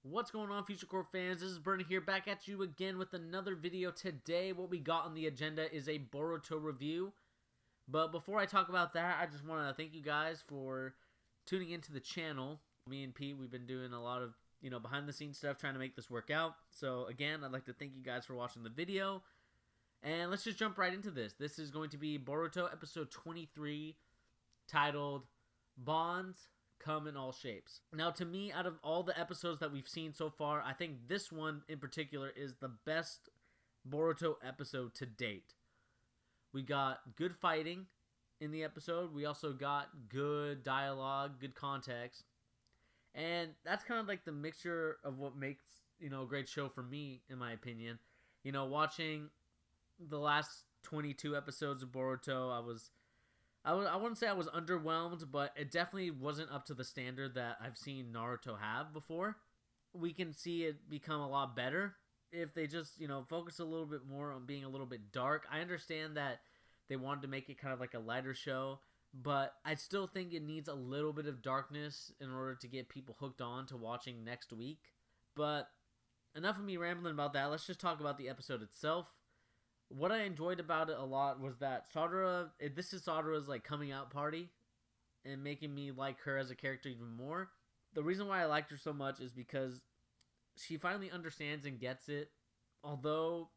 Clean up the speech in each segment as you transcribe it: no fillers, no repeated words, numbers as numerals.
What's going on, Future Corp fans? This is Bernie here, back at you again with another video. Today, what we got on the agenda is a Boruto review. But before I talk about that, I just want to thank you guys for tuning into the channel. Me and Pete, we've been doing a lot of, behind-the-scenes stuff, trying to make this work out. So, again, I'd like to thank you guys for watching the video. And let's just jump right into this. This is going to be Boruto episode 23, titled Bonds Come in All Shapes. Now, to me, out of all the episodes that we've seen so far, I think this one in particular is the best Boruto episode to date. We got good fighting in the episode. We also got good dialogue, good context. And that's kind of like the mixture of what makes, a great show for me, in my opinion. Watching the last 22 episodes of Boruto, I wouldn't say I was underwhelmed, but it definitely wasn't up to the standard that I've seen Naruto have before. We can see it become a lot better if they just, focus a little bit more on being a little bit dark. I understand that they wanted to make it kind of like a lighter show, but I still think it needs a little bit of darkness in order to get people hooked on to watching next week. But enough of me rambling about that. Let's just talk about the episode itself. What I enjoyed about it a lot was that this is Sadara's like coming out party and making me like her as a character even more. The reason why I liked her so much is because she finally understands and gets it. Although,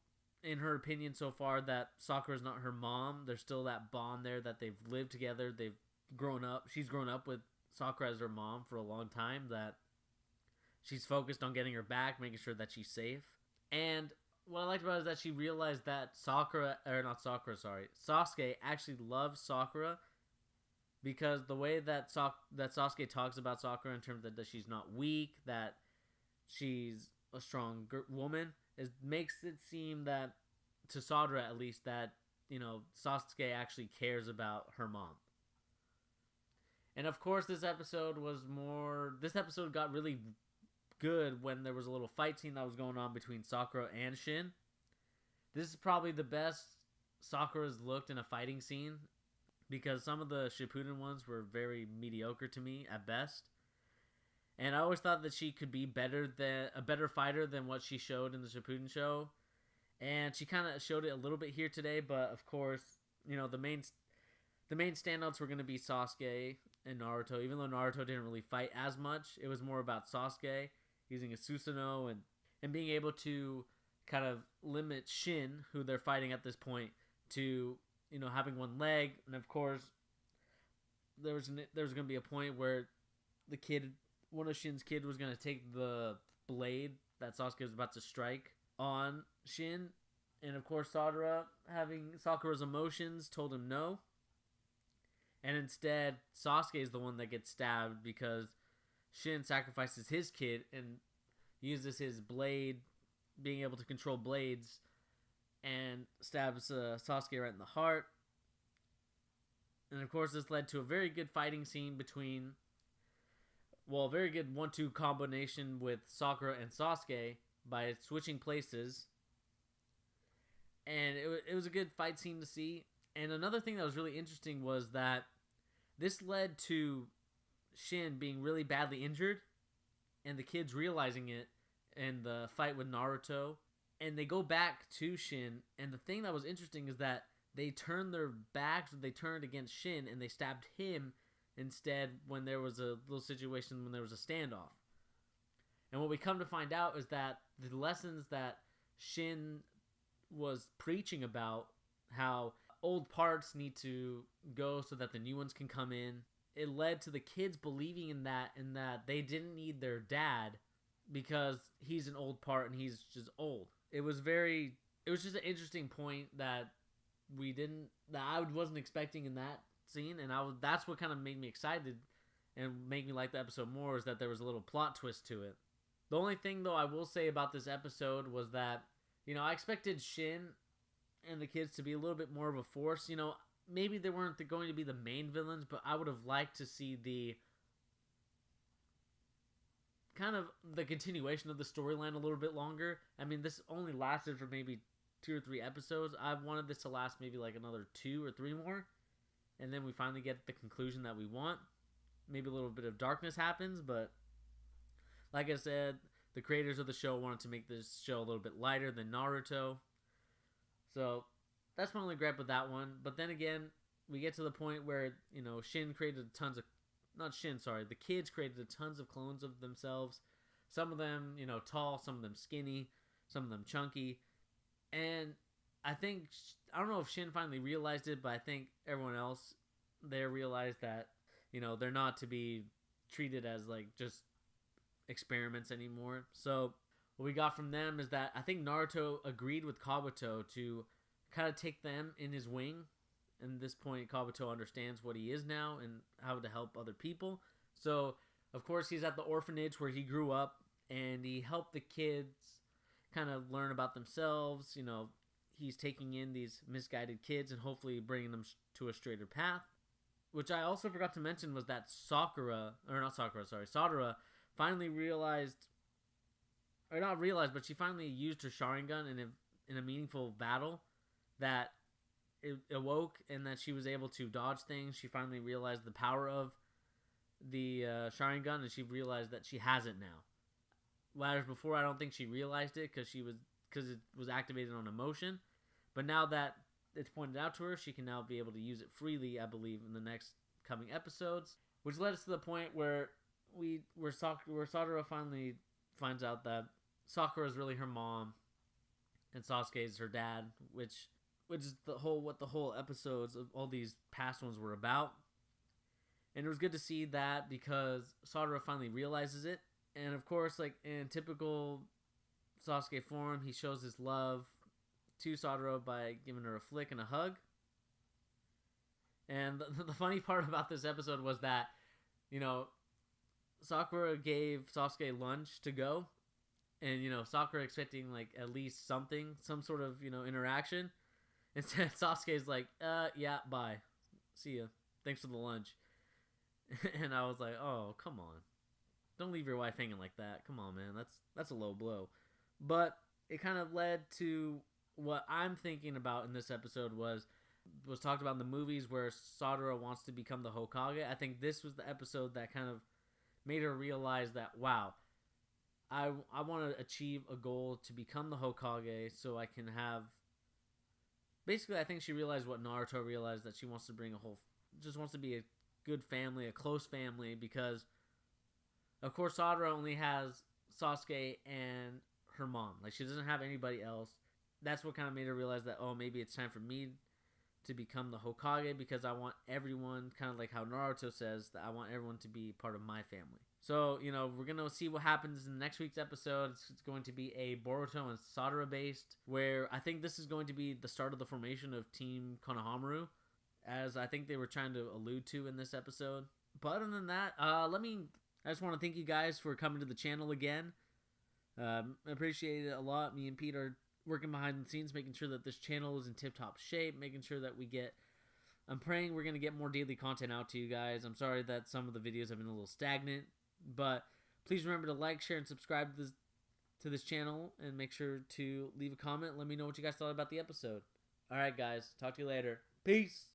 in her opinion so far, that Sakura's not her mom, there's still that bond there that they've lived together. They've grown up. She's grown up with Sakura as her mom for a long time, that she's focused on getting her back, making sure that she's safe. And what I liked about it is that she realized that Sasuke actually loves Sakura, because the way that Sasuke talks about Sakura in terms of that she's not weak, that she's a strong woman, makes it seem that, to Sadara at least, that, Sasuke actually cares about her mom. And of course, this episode got really good when there was a little fight scene that was going on between Sakura and Shin. This is probably the best Sakura's looked in a fighting scene, because some of the Shippuden ones were very mediocre to me at best. And I always thought that she could be a better fighter than what she showed in the Shippuden show. And she kind of showed it a little bit here today, but of course, the main standouts were going to be Sasuke and Naruto. Even though Naruto didn't really fight as much, it was more about Sasuke using a Susanoo and being able to kind of limit Shin, who they're fighting at this point, to, having one leg. And of course, there was going to be a point where one of Shin's kid was going to take the blade that Sasuke was about to strike on Shin. And of course, Sadara, having Sakura's emotions, told him no. And instead, Sasuke is the one that gets stabbed, because Shin sacrifices his kid and uses his blade, being able to control blades, and stabs Sasuke right in the heart. And of course, this led to a very good fighting scene between, a very good 1-2 combination with Sakura and Sasuke by switching places. And it was a good fight scene to see. And another thing that was really interesting was that this led to Shin being really badly injured, and the kids realizing it in the fight with Naruto. And they go back to Shin, and the thing that was interesting is that they turned their backs, they turned against Shin, and they stabbed him instead when there was a little situation, when there was a standoff. And what we come to find out is that the lessons that Shin was preaching about, how old parts need to go so that the new ones can come in, it led to the kids believing in that, and that they didn't need their dad because he's an old part and he's just old. It was just an interesting point that I wasn't expecting in that scene, and that's what kind of made me excited and made me like the episode more, is that there was a little plot twist to it. The only thing, though, I will say about this episode was that, I expected Shin and the kids to be a little bit more of a force. Maybe they weren't going to be the main villains, but I would have liked to see the kind of the continuation of the storyline a little bit longer. I mean, this only lasted for maybe 2 or 3 episodes. I wanted this to last maybe like another 2 or 3 more, and then we finally get the conclusion that we want. Maybe a little bit of darkness happens, but like I said, the creators of the show wanted to make this show a little bit lighter than Naruto. So that's my only gripe with that one. But then again, we get to the point where, you know, Shin created tons of, not Shin, sorry, the kids created tons of clones of themselves. Some of them, you know, tall, some of them skinny, some of them chunky. And I think, I don't know if Shin finally realized it, but I think everyone else there realized that, you know, they're not to be treated as like just experiments anymore. So what we got from them is that I think Naruto agreed with Kabuto to kind of take them in his wing. And at this point, Kabuto understands what he is now and how to help other people. So, of course, he's at the orphanage where he grew up, and he helped the kids kind of learn about themselves. You know, he's taking in these misguided kids and hopefully bringing them to a straighter path. Which I also forgot to mention was that Sadara finally realized, or not realized, but she finally used her Sharingan in a meaningful battle that it awoke, and that she was able to dodge things. She finally realized the power of the Sharingan, and she realized that she has it now. Whereas before, I don't think she realized it because it was activated on emotion. But now that it's pointed out to her, she can now be able to use it freely, I believe, in the next coming episodes. Which led us to the point where Sadara finally finds out that Sakura is really her mom, and Sasuke is her dad, which is what the whole episodes of all these past ones were about. And it was good to see that because Sadara finally realizes it. And of course, like in typical Sasuke form, he shows his love to Sadara by giving her a flick and a hug. And the funny part about this episode was that, you know, Sakura gave Sasuke lunch to go. And, you know, Sakura expecting like at least something, some sort of, you know, interaction. Instead, Sasuke's like, yeah, bye. See ya. Thanks for the lunch. And I was like, oh, come on. Don't leave your wife hanging like that. Come on, man. That's a low blow. But it kind of led to what I'm thinking about in this episode was talked about in the movies where Sadara wants to become the Hokage. I think this was the episode that kind of made her realize that, wow, I want to achieve a goal to become the Hokage so I can have... Basically, I think she realized what Naruto realized, that she wants to bring just wants to be a good family, a close family, because, of course, Sadara only has Sasuke and her mom. Like, she doesn't have anybody else. That's what kind of made her realize that, oh, maybe it's time for me to become the Hokage, because I want everyone, kind of like how Naruto says, that I want everyone to be part of my family. So, you know, we're going to see what happens in next week's episode. It's going to be a Boruto and Sadara based, where I think this is going to be the start of the formation of Team Konohamaru, as I think they were trying to allude to in this episode. But other than that, I just want to thank you guys for coming to the channel again. I appreciate it a lot. Me and Pete are working behind the scenes, making sure that this channel is in tip-top shape, making sure that I'm praying we're going to get more daily content out to you guys. I'm sorry that some of the videos have been a little stagnant, but please remember to like, share, and subscribe to this channel, and make sure to leave a comment. Let me know what you guys thought about the episode. Alright guys, talk to you later. Peace!